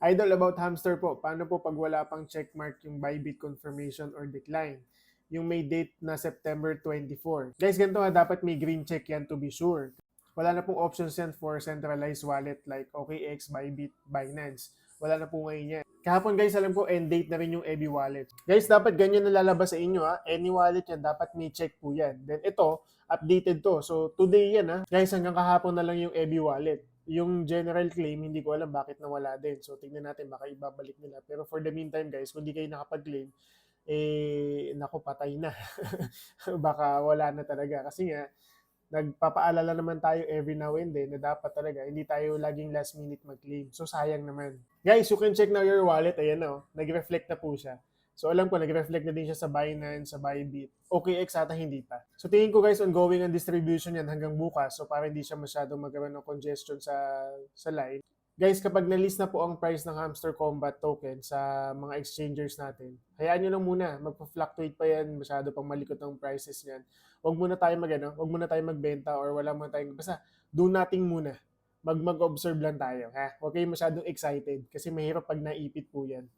Idol, about hamster po, paano po pag wala pang checkmark yung Bybit confirmation or decline? Yung may date na September 24. Guys, ganito nga, dapat may green check yan to be sure. Wala na pong options yan for centralized wallet like OKX, Bybit, Binance. Wala na po ngayon yan. Kahapon guys, alam ko end date na rin yung EBI wallet. Guys, dapat ganyan na lalabas sa inyo ha. Any wallet yan, dapat may check po yan. Then ito, updated to. So today yan ha. Guys, hanggang kahapon na lang yung EBI wallet. Yung general claim, hindi ko alam bakit nawala din. So, tingnan natin, baka ibabalik nila. Pero for the meantime, guys, kung di kayo nakapag-claim, naku, patay na. Baka wala na talaga. Kasi nga, nagpapaalala naman tayo every now and then na dapat talaga, hindi tayo laging last minute mag-claim. So, sayang naman. Guys, you can check na your wallet. Ayan na, nag-reflect na po siya. So alam ko, nag-reflect na din siya sa Binance, sa Bybit. OKX ata hindi pa. So tingin ko guys, ongoing ang distribution yan hanggang bukas. So para hindi siya masyadong magkaroon ng congestion sa line. Guys, kapag na-list na po ang price ng Hamster Combat token sa mga exchangers natin, hayaan nyo lang muna. Magpa-fluctuate pa yan. Masyado pang malikot ang prices niyan. Huwag muna tayo wag muna tayo magbenta or wala muna tayong, basta do nothing muna. Mag-observe lang tayo. Ha? Huwag kayo masyadong excited kasi mahirap pag naipit po yan.